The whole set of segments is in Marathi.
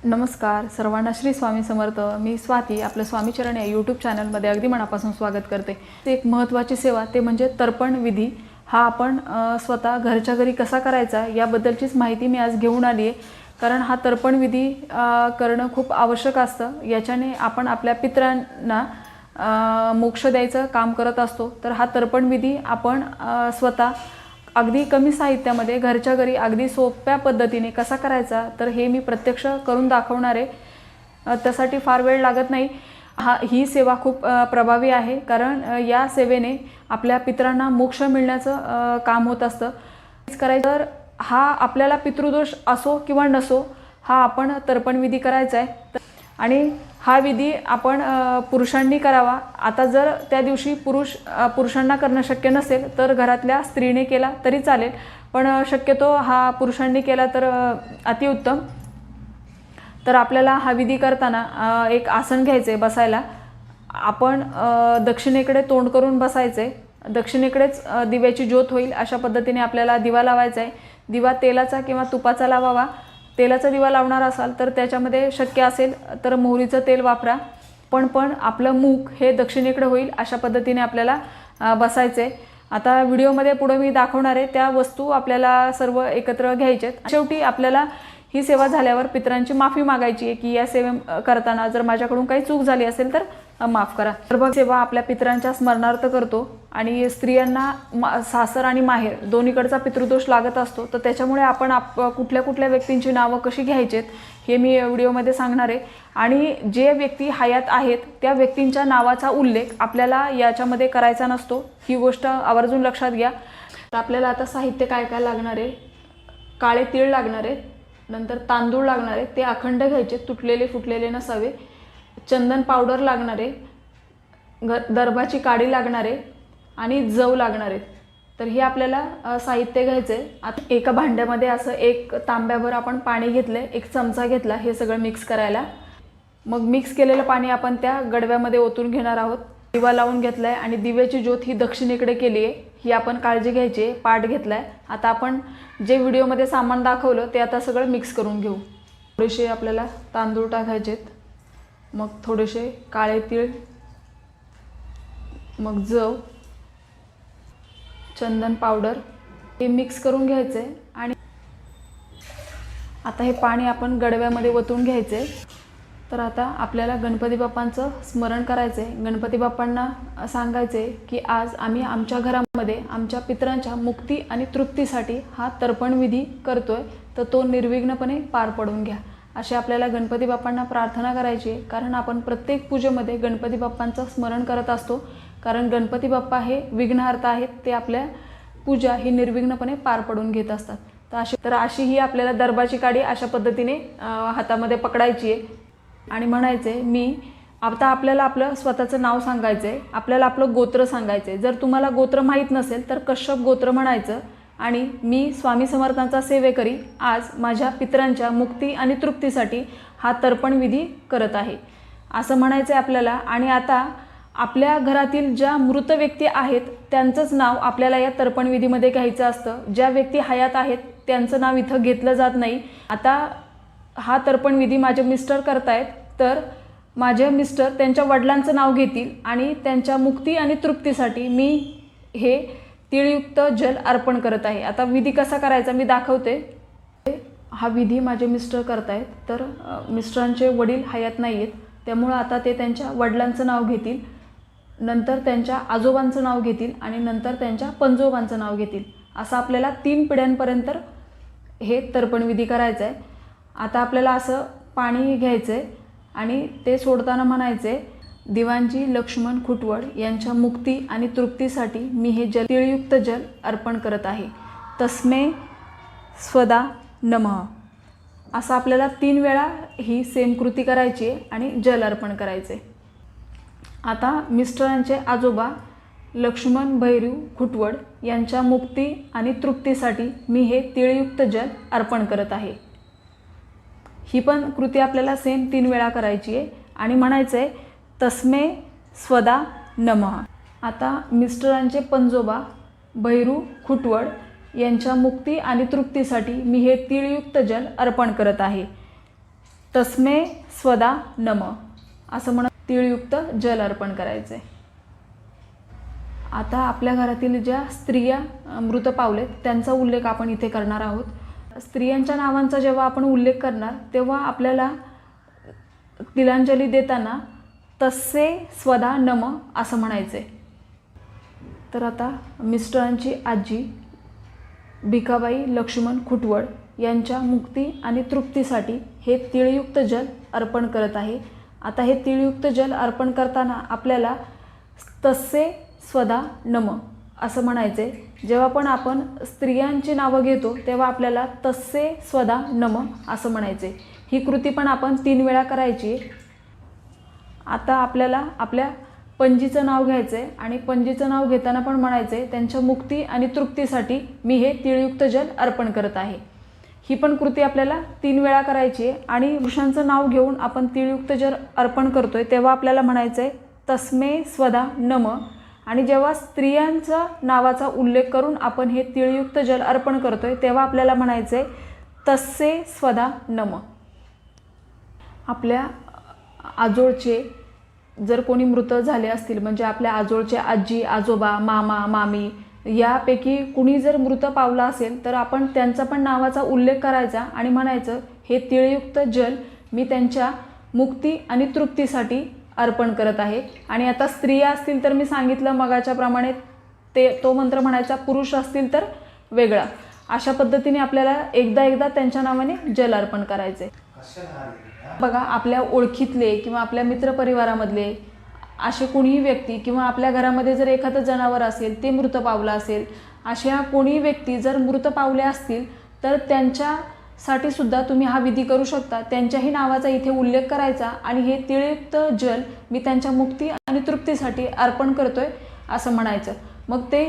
नमस्कार सर्वांना, श्री स्वामी समर्थ। मी स्वाती आपलं स्वामीचरण या यूट्यूब चॅनलमध्ये अगदी मनापासून स्वागत करते। एक महत्त्वाची सेवा ते म्हणजे तर्पण विधी। हा आपण स्वतः घरच्या घरी कसा करायचा याबद्दलचीच माहिती मी आज घेऊन आली आहे। कारण हा तर्पण विधी करणं खूप आवश्यक असतं। याच्याने आपण आपल्या पितरांना मोक्ष द्यायचं काम करत असतो। तर हा तर्पण विधी आपण स्वतः अगदी कमी साहित्यामध्ये घरच्या घरी अगदी सोप्या पद्धतीने कसा करायचा तर हे मी प्रत्यक्ष करून दाखवणार आहे। त्यासाठी फार वेळ लागत नाही। ही सेवा खूप प्रभावी आहे, कारण या सेवेने आपल्या पितरांना मोक्ष मिळण्याचं काम होत असतं। करायचं तर हा आपल्याला पितृदोष असो किंवा नसो, हा आपण तर्पण विधी करायचा आहे। आणि हा विधी आपण पुरुषांनी करावा। आता जर त्या दिवशी पुरुषांना करणं शक्य नसेल तर घरातल्या स्त्रीने केला तरी चालेल, पण शक्यतो हा पुरुषांनी केला तर अतिउत्तम। तर आपल्याला हा विधी करताना एक आसन घ्यायचे बसायला। आपण दक्षिणेकडे तोंड करून बसायचे। दक्षिणेकडेच दिव्याची ज्योत होईल अशा पद्धतीने आपल्याला दिवा लावायचा आहे। दिवा तेलाचा किंवा तुपाचा लावावा। तेलाचा दिवा लावणार असाल तर त्याच्यामध्ये शक्य असेल तर मोहरीचं तेल वापरा। पण आपलं मुख हे दक्षिणेकडे होईल अशा पद्धतीने आपल्याला बसायचे। आता व्हिडिओमध्ये पुढे मी दाखवणार आहे त्या वस्तू आपल्याला सर्व एकत्र घ्यायच्यात। शेवटी आपल्याला ही सेवा झाल्यावर पितरांची माफी मागायची आहे की या सेवे करताना जर माझ्याकडून काही चूक झाली असेल तर माफ करा। तर सेवा आपल्या पितरांच्या स्मरणार्थ करतो। आणि स्त्रियांना सासर आणि माहेर दोन्हीकडचा पितृदोष लागत असतो। तर त्याच्यामुळे आपण कुठल्या कुठल्या व्यक्तींची नावं कशी घ्यायचेत हे मी व्हिडिओमध्ये सांगणार आहे। आणि जे व्यक्ती हयात आहेत त्या व्यक्तींच्या नावाचा उल्लेख आपल्याला याच्यामध्ये करायचा नसतो। ही गोष्ट आवर्जून लक्षात घ्या। तर आपल्याला आता साहित्य काय काय लागणार आहे। काळे तीळ लागणार आहेत, नंतर तांदूळ लागणार आहेत, ते अखंड घ्यायचे, तुटलेले फुटलेले नसावे। चंदन पावडर लागणार आहे, दर्भाची काडी लागणार आहे आणि जव लागणार आहेत। तर हे आपल्याला साहित्य घ्यायचं आहे। आता एका भांड्यामध्ये असं एक तांब्याभर आपण पाणी घेतलं, एक चमचा घेतला हे सगळं मिक्स करायला। मग मिक्स केलेलं पाणी आपण त्या गडव्यामध्ये ओतून घेणार आहोत। दिवा लावून घेतलाय आणि दिव्याची ज्योत ही दक्षिणेकडे केली आहे, ही आपण काळजी घ्यायची आहे। पाट घेतलाय। आता आपण जे व्हिडिओमध्ये सामान दाखवलं ते आता सगळं मिक्स करून घेऊ। थोडेसे आपल्याला तांदूळ टाकायचेत, मग थोडेसे काळे तीळ, मग जव, चंदन पावडर हे मिक्स करून घ्यायचे। आणि आता हे पाणी आपण गडव्यामध्ये ओतून घ्यायचे। तर आता आपल्याला गणपती बाप्पांचं स्मरण करायचे। गणपती बाप्पांना सांगायचे की आज आम्ही आमच्या घरामध्ये आमच्या पितरांच्या मुक्ती आणि तृप्तीसाठी हा तर्पण विधी करतोय, तर तो निर्विघ्नपणे पार पडून घ्या अशी आपल्याला गणपती बाप्पांना प्रार्थना करायची आहे। कारण आपण प्रत्येक पूजेमध्ये गणपती बाप्पांचं स्मरण करत असतो, कारण गणपती बाप्पा हे विघ्नहर्ता आहेत। ते आपल्या पूजा ही निर्विघ्नपणे पार पडून घेत असतात। तर अशी ही आपल्याला दर्भाची काडी अशा पद्धतीने हातामध्ये पकडायची आहे आणि म्हणायचे मी। आता आपल्याला आपलं स्वतःचं नाव सांगायचं आहे, आपल्याला आपलं गोत्र सांगायचं आहे। जर तुम्हाला गोत्र माहीत नसेल तर कश्यप गोत्र म्हणायचं आणि मी स्वामी समर्थांचा सेवेकरी आज माझ्या पितरांच्या मुक्ती आणि तृप्तीसाठी हा तर्पण विधी करत आहे असं म्हणायचं आहे आपल्याला। आणि आता आपल्या घरातील ज्या मृत व्यक्ती आहेत त्यांचंच नाव आपल्याला या तर्पण विधीमध्ये घ्यायचं असतं। ज्या व्यक्ती हयात आहेत त्यांचं नाव इथं घेतलं जात नाही। आता हा तर्पण विधी माझे मिस्टर करतायत, तर माझे मिस्टर त्यांच्या वडिलांचं नाव घेतील आणि त्यांच्या मुक्ती आणि तृप्तीसाठी मी हे तीळयुक्त जल अर्पण करत आहे। आता विधी कसा करायचा मी दाखवते। हा विधी माझे मिस्टर करतायत, तर मिस्टरांचे वडील हयात नाही आहेत, त्यामुळं आता ते त्यांच्या वडिलांचं नाव घेतील, नंतर त्यांच्या आजोबांचं नाव घेतील आणि नंतर त्यांच्या पणजोबांचं नाव घेतील। असं आपल्याला 3 पिढ्यांपर्यंत हे तर्पण विधी करायचं आहे। आता आपल्याला असं पाणी घ्यायचं आहे आणि ते सोडताना म्हणायचे दिवाणजी लक्ष्मण खुटवड यांच्या मुक्ती आणि तृप्तीसाठी मी हे तीळयुक्त जल अर्पण करत आहे, तस्मै स्वदा नमः। असं आपल्याला 3 वेळा ही सेम कृती करायची आहे आणि जल अर्पण करायचे। आता मिस्टरांचे आजोबा लक्ष्मण भैरव खुटवड यांच्या मुक्ती आणि तृप्तीसाठी मी हे तीळयुक्त जल अर्पण करत आहे। ही पण कृती आपल्याला सेम 3 वेळा करायची आहे आणि म्हणायचं आहे तस्मै स्वदा नमः। आता मिस्टरांचे पणजोबा भैरू खुटवड यांच्या मुक्ती आणि तृप्तीसाठी मी हे तीळयुक्त जल अर्पण करत आहे। तस्मे स्वदा नम असं म्हणत तिळयुक्त जल अर्पण करायचे. आता आपल्या घरातील ज्या स्त्रिया मृत पावलेत त्यांचा उल्लेख आपण इथे करणार आहोत. स्त्रियांच्या नावांचा जेव्हा आपण उल्लेख करणार तेव्हा आपल्याला तिलांजली देताना तस्से स्वदा नम असं म्हणायचे. तर आता मिस्टरांची आजी भिकाबाई लक्ष्मण खुटवळ यांच्या मुक्ती आणि तृप्तीसाठी हे तिळयुक्त जल अर्पण करत आहे. आता हे तिळयुक्त जल अर्पण करताना आपल्याला तस्से स्वदा नम असं म्हणायचे. जेव्हा पण आपण स्त्रियांची नावं घेतो तेव्हा आपल्याला तस्से स्वदा नम असं म्हणायचे. ही कृती पण आपण 3 वेळा करायची. आता आपल्याला आपल्या पणजीचं नाव घ्यायचं आहे आणि पणजीचं नाव घेताना पण म्हणायचे त्यांच्या मुक्ती आणि तृप्तीसाठी मी हे तिळयुक्त जल अर्पण करत आहे. ही पण कृती आपल्याला 3 वेळा करायची आहे. आणि पुरुषांचं नाव घेऊन आपण तिळयुक्त जल अर्पण करतोय तेव्हा आपल्याला म्हणायचं आहे तस्मे स्वदा नम. आणि जेव्हा स्त्रियांचा नावाचा उल्लेख करून आपण हे तिळयुक्त जल अर्पण करतोय तेव्हा आपल्याला म्हणायचं आहे तस्से स्वदा नम. आपल्या आजोळचे जर कोणी मृत झाले असतील म्हणजे आपल्या आजोळचे आजी आजोबा मामा मामी यापैकी कुणी जर मृत पावला असेल तर आपण त्यांचा पण नावाचा उल्लेख करायचा आणि म्हणायचं हे तिळयुक्त जल मी त्यांच्या मुक्ती आणि तृप्तीसाठी अर्पण करत आहे. आणि आता स्त्रिया असतील तर मी सांगितलं मगाच्या प्रमाणे तो मंत्र म्हणायचा. पुरुष असतील तर वेगळा. अशा पद्धतीने आपल्याला एकदा त्यांच्या नावाने जल अर्पण करायचे. बघा आपल्या ओळखीतले किंवा आपल्या मित्रपरिवारामधले असे कोणीही व्यक्ती किंवा आपल्या घरामध्ये जर एखादं जनावर असेल ते मृत पावलं असेल अशा कोणी व्यक्ती जर मृत पावले असतील तर त्यांच्यासाठी सुद्धा तुम्ही हा विधी करू शकता. त्यांच्याही नावाचा इथे उल्लेख करायचा आणि हे तिळयुक्त जल मी त्यांच्या मुक्ती आणि तृप्तीसाठी अर्पण करतोय असं म्हणायचं. मग ते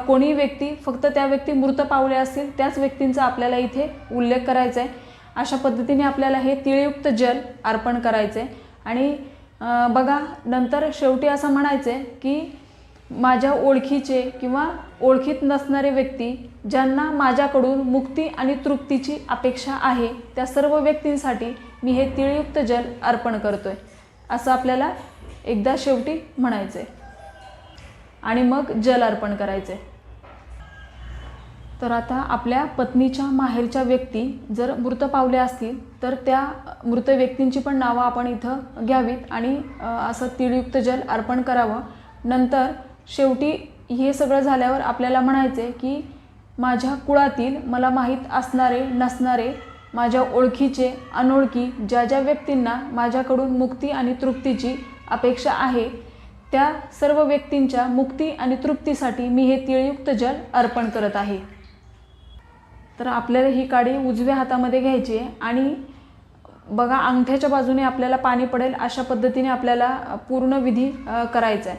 कोणी व्यक्ती फक्त त्या व्यक्ती मृत पावले असतील त्याच व्यक्तींचा आपल्याला इथे उल्लेख करायचा आहे. अशा पद्धतीने आपल्याला हे तिळयुक्त जल अर्पण करायचे. आणि बघा नंतर शेवटी असं म्हणायचं आहे की माझ्या ओळखीचे किंवा ओळखीत नसणारे व्यक्ती ज्यांना माझ्याकडून मुक्ती आणि तृप्तीची अपेक्षा आहे त्या सर्व व्यक्तींसाठी मी हे तिळयुक्त जल अर्पण करतोय असं आपल्याला एकदा शेवटी म्हणायचं आहे. आणि मग जल अर्पण करायचे. तर आता आपल्या पत्नीच्या माहेरच्या व्यक्ती जर मृत पावल्या असतील तर त्या मृत व्यक्तींची पण नावं आपण इथं घ्यावीत आणि असं तिळयुक्त जल अर्पण करावं. नंतर शेवटी हे सगळं झाल्यावर आपल्याला म्हणायचे की माझ्या कुळातील मला माहीत असणारे नसणारे माझ्या ओळखीचे अनोळखी ज्या ज्या व्यक्तींना माझ्याकडून मुक्ती आणि तृप्तीची अपेक्षा आहे त्या सर्व व्यक्तींच्या मुक्ती आणि तृप्तीसाठी मी हे तिळयुक्त जल अर्पण करत आहे. तर आपल्याला ही काडी उजव्या हातामध्ये घ्यायची आहे आणि बघा अंगठ्याच्या बाजूने आपल्याला पाणी पडेल अशा पद्धतीने आपल्याला पूर्ण विधी करायचा आहे.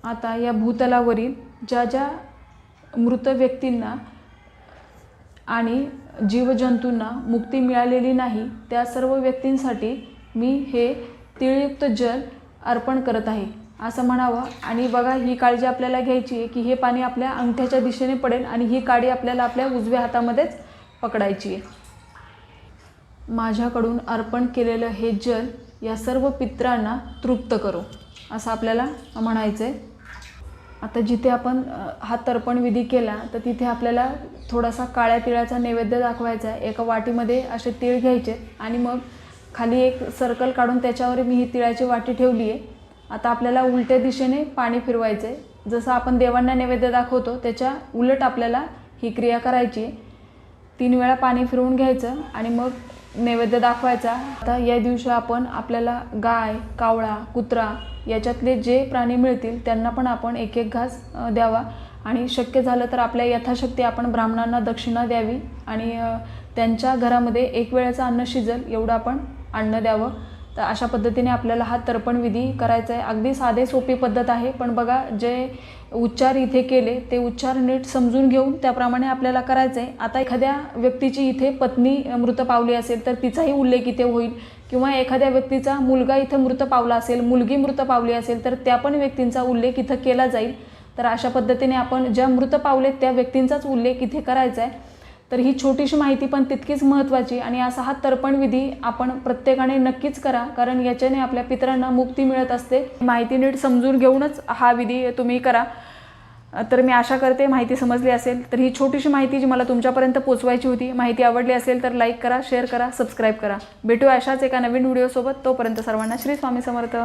आता या भूतलावरील ज्या ज्या मृत व्यक्तींना आणि जीवजंतूंना मुक्ती मिळालेली नाही त्या सर्व व्यक्तींसाठी मी हे तिळयुक्त जल अर्पण करत आहे असं म्हणावं. आणि बघा ही काळजी आपल्याला घ्यायची आहे की हे पाणी आपल्या अंगठ्याच्या दिशेने पडेल आणि ही काडी आपल्याला आपल्या उजव्या हातामध्येच पकडायची आहे. माझ्याकडून अर्पण केलेलं हे जल या सर्व पितरांना तृप्त करो असं आपल्याला म्हणायचं आहे. आता जिथे आपण हा तर्पण विधी केला तर तिथे आपल्याला थोडासा काळ्या तिळाचा नैवेद्य दाखवायचा आहे. एका वाटीमध्ये असे तीळ घ्यायचे आणि मग खाली एक सर्कल काढून त्याच्यावर मी ही तिळाची वाटी ठेवली आहे. आता आपल्याला उलट्या दिशेने पाणी फिरवायचं आहे. जसं आपण देवांना नैवेद्य दाखवतो त्याच्या उलट आपल्याला ही क्रिया करायची आहे. 3 वेळा पाणी फिरवून घ्यायचं आणि मग नैवेद्य दाखवायचा. आता या दिवशी आपण आपल्याला गाय कावळा कुत्रा याच्यातले जे प्राणी मिळतील त्यांना पण आपण एक एक घास द्यावा आणि शक्य झालं तर आपल्या यथाशक्ती आपण ब्राह्मणांना दक्षिणा द्यावी आणि त्यांच्या घरामध्ये एक वेळेचं अन्न शिजेल एवढं आपण अन्न द्यावं. तर अशा पद्धतीने आपल्याला हा तर्पण विधी करायचा आहे. अगदी साधे सोपी पद्धत आहे पण बघा जे उच्चार इथे केले ते उच्चार नीट समजून घेऊन त्याप्रमाणे आपल्याला करायचं आहे. आता एखाद्या व्यक्तीची इथे पत्नी मृत पावली असेल तर तिचाही उल्लेख इथे होईल किंवा एखाद्या व्यक्तीचा मुलगा इथं मृत पावला असेल मुलगी मृत पावली असेल तर त्या पण व्यक्तींचा उल्लेख इथं केला जाईल. तर अशा पद्धतीने आपण ज्या मृत पावलेत त्या व्यक्तींचाच उल्लेख इथे करायचा आहे. तर ही छोटीशी माहिती पण तितकीच महत्त्वाची आणि असा हा तर्पण विधी आपण प्रत्येकाने नक्कीच करा, कारण याच्याने आपल्या पितरांना मुक्ती मिळत असते. माहिती नीट समजून घेऊनच हा विधी तुम्ही करा. तर मी आशा करते माहिती समजली असेल. तर ही छोटीशी माहिती जी मला तुमच्यापर्यंत पोचवायची होती. माहिती आवडली असेल तर लाईक करा, शेअर करा, सबस्क्राईब करा. भेटूया अशाच एका नवीन व्हिडिओसोबत. तोपर्यंत सर्वांना श्री स्वामी समर्थ.